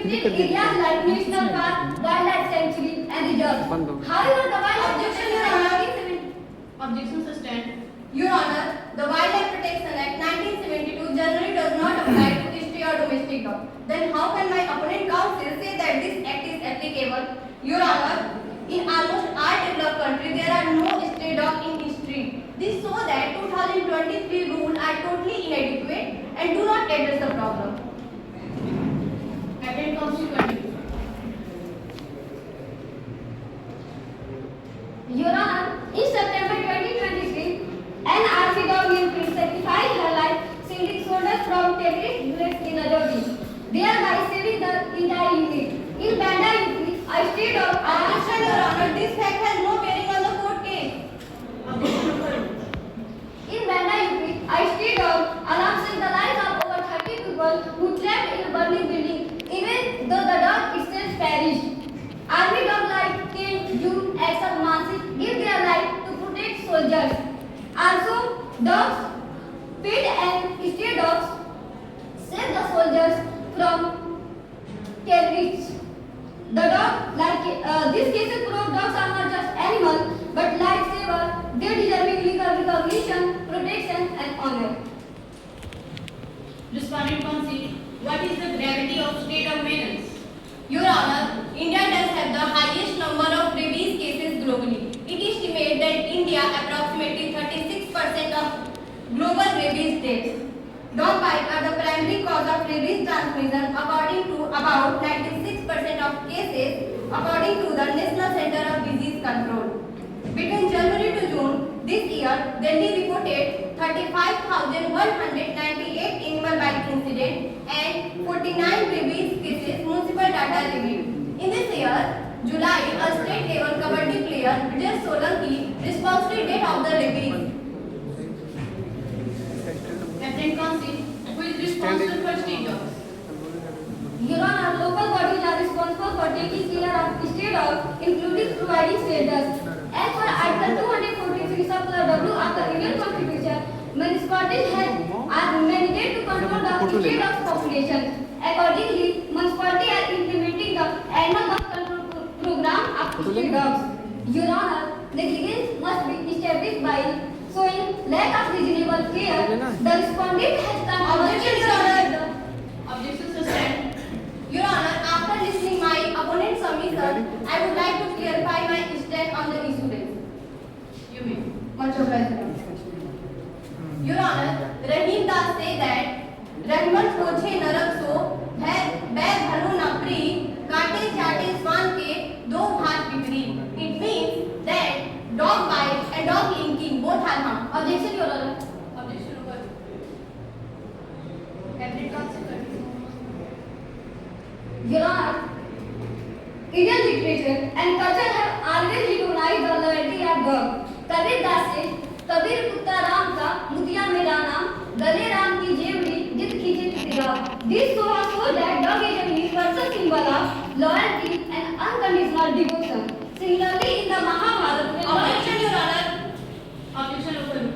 restricted areas like national park, wildlife sanctuary, and reserves. However, the wildlife Objection, Your Honor. Objection sustained. Your Honor, the Wildlife Protection Act 1972 generally does not apply to stray or domestic dog. Then how can my opponent counsel say that this act is applicable? Your Honor, in almost all developed countries, there are no stray dogs in street. This shows that 2023 rules are totally inadequate and do not address the problem. Captain Counsel continue. Your Honor, in September 2023, NRC government sacrificed her life, shielding soldiers from terrorist bullets in Ajodi, thereby saving the entire unit. In Banda, UP, a stray dog. Objection, Your Honor. This fact has no bearing on the court case. Objection overruled. In Banda, UP, a stray dog alarmed saved the lives of over 30 people who trapped in a burning building, even though the dog itself perished. Army dogs like King, June, Axel, Mansi give their life to protect soldiers. Also, dogs, pet and stray dogs save the soldiers from terrorists. The dog, these cases prove dogs are not just animals, but lifesavers. They deserve legal recognition, protection, and honor. Respondent Counsel, what is the gravity of state of menace? Your Honor, India does have the highest number of rabies cases globally. It is estimated that India approximately 36% of global rabies deaths. Dog bites are the primary cause of rabies transmission according to about 96% of cases according to the National Center of Disease Control. Between January to June this year, Delhi reported 35,198 animal bite incidents and 49 rabies cases, municipal data reviewed. In this year, July, a state level kabaddi player, Vijay Solanki, responsibly dead of the rabies. Captain Counsel, who is responsible for stray dogs? Your Honor, local bodies are responsible for taking care of stray dogs, including providing shelters. As per Article 243 Circular W of the Indian Constitution, municipalities are mandated to control the stray dogs population. Accordingly, municipalities are implementing the annual dog control program of stray dogs. Your Honor, negligence must be established by showing lack of reasonable care. The respondent has come. Objection, Your Honor. Objection sustained. Your Honor, after listening my opponent's submission, I would like to clarify my stand on the issue raised. You may. Much obliged. Your Honor, Rahim Das say that Rahman पोछे नरक सो बैर भलो नपरी काटे चाटे स्वान के दो भाग विपरीत. It means that dog bite and dog linking both are harm. Objection, Your Honor. Objection overruled. Captain Counsel continue. Your Honor, Indian literature and culture have always recognized the loyalty of dog. Kabir Das says, Kabir कुत्ता राम का मुतिया मेरा नाम गले राम की जेवड़ी जित खींचे तेरा. This shows that dog is a universal symbol of loyalty and unconditional devotion. Similarly, in the Mahabharata, Objection, Your Honor. Objection overruled.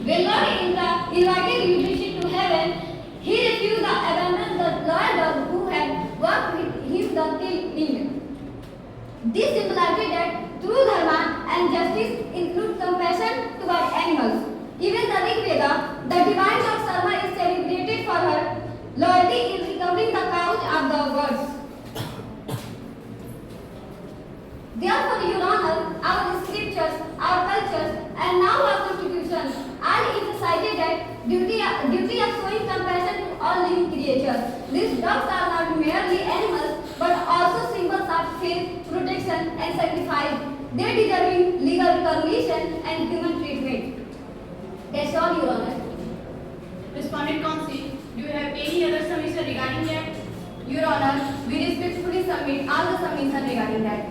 when Lord Indra invited Yudhishthira to heaven, he refused to abandon the loyal dog who had worked with him the king. This symbolizes that true dharma and justice include compassion toward animals. Even the Rig Veda, the divine dog Sarma is celebrated for her loyalty in recovering the couch of the gods. Therefore, Your Honor, our scriptures, our cultures, and now our constitution all emphasizes that duty of showing compassion to all living creatures. These dogs are not merely animals, but also symbols of faith, protection, and sacrifice. They deserve legal recognition and human treatment. That's all, Your Honor. Respondent Counsel, do you have any other submission regarding that? Your Honor, we respectfully submit all the submissions regarding that.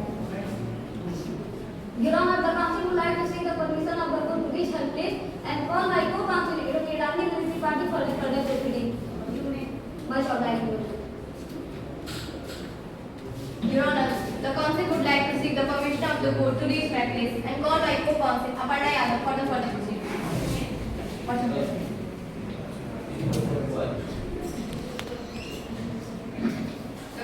Your Honor, the council would like to seek the permission of the court to reach her place and call my co-counsel, Advocate Rani Nancy Party, for the further proceeding. Much obliged. Your Honor, the council would like to seek the permission of the court to reach my place and call my co-counsel, Aparna Yadav, for the further proceeding. Much obliged. The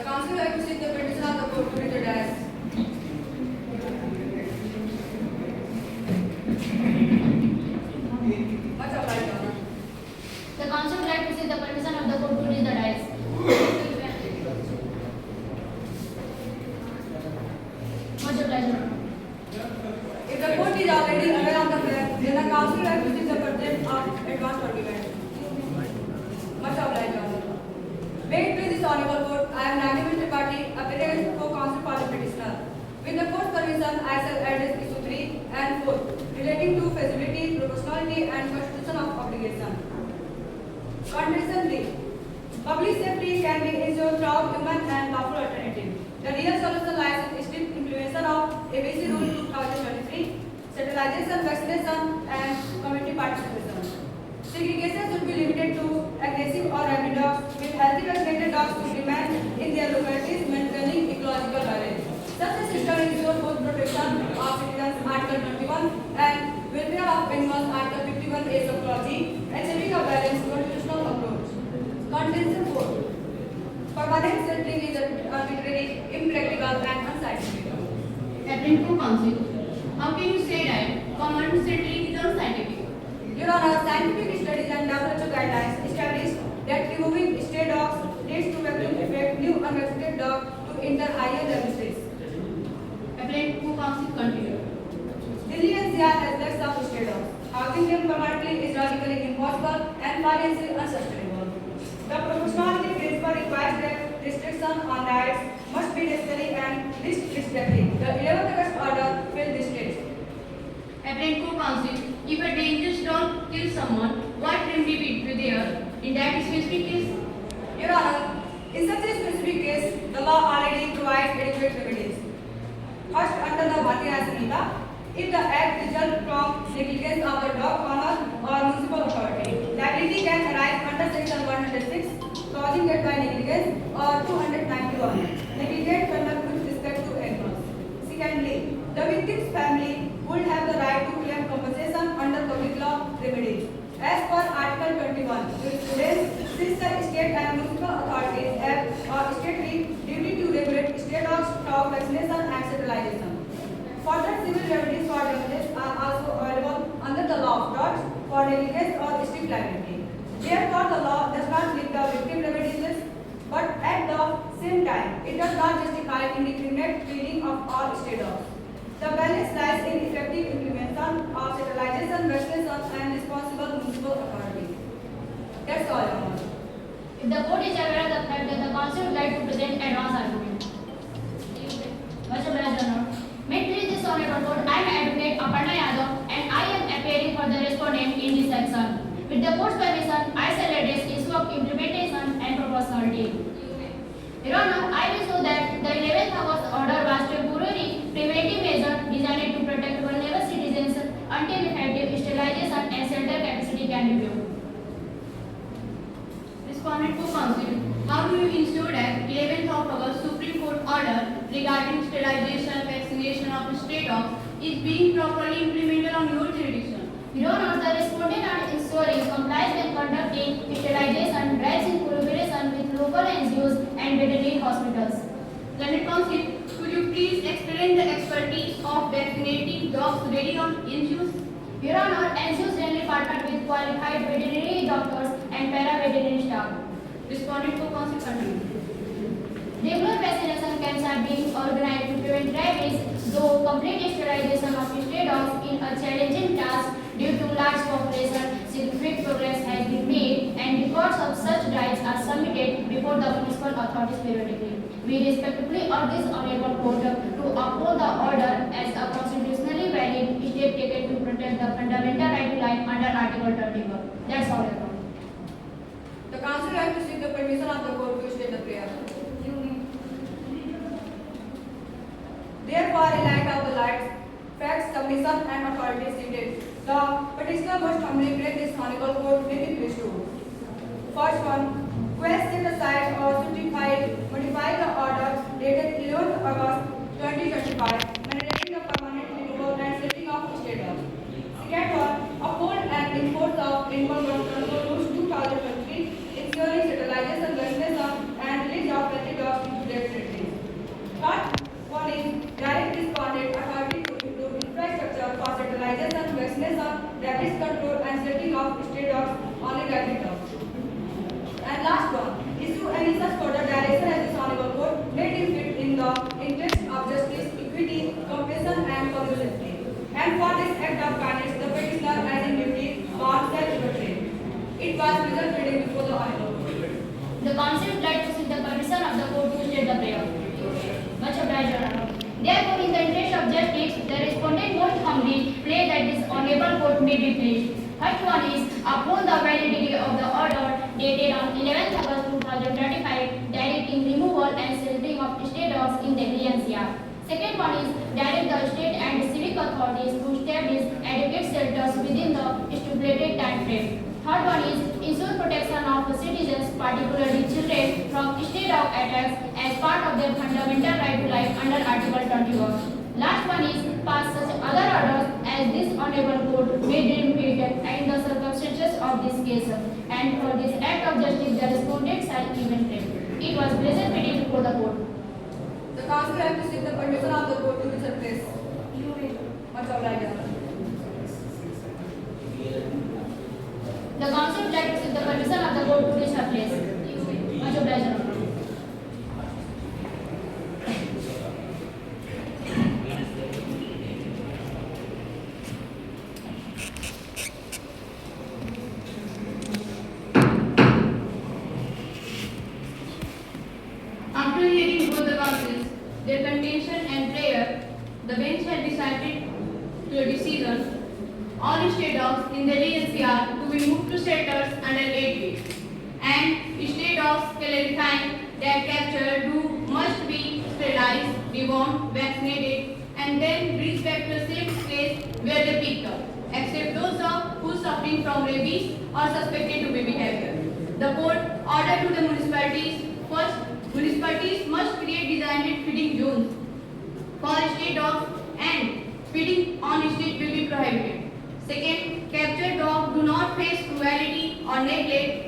submission, I shall address issue 3 and 4 relating to feasibility, proportionality and constitution of obligation. Condition 3. Public safety can be ensured through human and lawful alternative. The real solution lies in strict implementation of ABC Rule 2023, centralization, vaccination and community participation. Segregation should be limited to aggressive or rabid dogs, with healthy vaccinated dogs to remain in their localities, maintaining ecological balance. Such a system ensures both protection of citizens, Article 21, and welfare of animals, Article 51A subclause, achieving a balanced constitutional approach. Contention 4. Permanent settling is arbitrary, impractical, and unscientific. According to council, how can you say that permanent settling is unscientific? Your Honor, scientific studies and WHO guidelines established that removing stray dogs leads to vacuum effect, new unvaccinated dog to enter higher level states. According to council, continue. Delhi NCR has lakhs of stray dogs. Housing them permanently is logically impossible and financially unsustainable. The proportionality principle requires that restriction on rights must be necessary and least restrictive. The 11th August order will this state. According to council, if a dangerous dog kills someone, what remedy will be there in that specific case? Your Honor, in such a specific case, the law already provides adequate remedies. First, under the Bharatiya Sanhita, if the act results from negligence of the dog owner or municipal authority, liability can arise under section 106, causing death by negligence, or 291, negligent conduct with respect to animals. Secondly, the victim's family would have the right to claim compensation under public law remedies. As per Article 21, jurisprudence, since the state and municipal authorities have a state duty to regulate stray dogs, dog vaccination and sterilization. Further civil remedies for damages are also available under the law of dogs for negligence or strict liability. Therefore, the law does not limit the victim remedies list, but at the same time, it does not justify indiscriminate killing of all stray dogs. The balance lies in effective implementation of sterilization, vaccination, and responsible municipal authority. That's all, Your Honor. If the court is aware of the fact that the council would like to present advance argument. Much obliged, Your Honor. May it please this honorable court, I am Advocate Aparna Yadav and I am appearing for the respondent in this section. With the court's permission, I shall address issue of implementation and proportionality. Your Honor, I will show that the 11th August order was temporary preventive measure designed to protect vulnerable citizens until effective sterilization and shelter capacity can be built. Respondent to council, how do you ensure that 11th of August Supreme Court order regarding sterilization, vaccination of stray dogs is being properly implemented on your jurisdiction? Your Honor, the respondent are ensuring compliance when conducting sterilization drives in collaboration with local NGOs and veterinary hospitals. Learned council, could you please explain the expertise of vaccinating dogs ready on NGOs? Your Honor, NGOs generally partner with qualified veterinary doctors and para-veterinary staff. Respondent to council, continue. Regular vaccination camps are being organized to prevent rabies, though complete sterilization of stray dogs is a challenging task due to large population. Significant progress has been made and records of such drives are submitted before the municipal authorities periodically. We respectfully urge this honorable court to uphold the order as a constitutionally valid step taken to protect the fundamental right to life under Article 31. That's all, Your Honor. The council has to seek the permission of the court to state the prayer. Therefore, in light of the lights, facts, submission, and authority stated, the petitioner must humbly beg this honorable court may be pleased to. First one, quest set aside or modify the order dated 11th August 2025, mandating the permanent removal and setting of stray dogs. Second one, uphold and enforce the Animal Birth Control Rules 2023, ensuring sterilization, vaccination, and release of healthy dogs into their territories. Third one is direct respondent authority to improve infrastructure for sterilization, vaccination, rabies control, and setting of stray dogs, only rabid dogs. And last one, issue any such further direction as this honorable court may deem fit in the interest of justice, equity, compassion, and public safety. And for this act of kindness, the petitioner has in duty bound self-restraint. It was result reading before the honorable court. The council would like to seek the permission of the court to state the prayer. Much obliged, Your Honor. Therefore, in the interest of justice, the respondent most humbly pray that this honorable court may be pleased. First one is uphold the validity of the order dated on 11th August 2025 directing removal and sheltering of stray dogs in Delhi NCR. Second one is direct the state and civic authorities to establish adequate shelters within the stipulated time frame. Third one is ensure protection of citizens, particularly children, from stray dog attacks as part of their fundamental right to life under Article 21. Last one is pass such other orders as this honorable court may deem fit in the circumstances of this case, and for this act of justice the respondent shall even claim. It was pleasant meeting before the court. The council have to seek the permission of the court to visit place. Much obliged. The council would like to seek the permission of the court to reach her place. Much obliged. After hearing both the counsels, their contention and prayer, the bench had decided to a decision all stray dogs in Delhi NCR to be moved to shelters under 8 weeks, and stray dogs clarifying that captured do must be sterilized, dewormed, vaccinated, and then brought back to a safe place where they picked up, except those dogs who suffering from rabies or suspected to be behavior. The court ordered to the municipalities: first, municipalities must create designated feeding zones for stray dogs, and feeding on street will be prohibited. Second, captured dogs do not face cruelty or neglect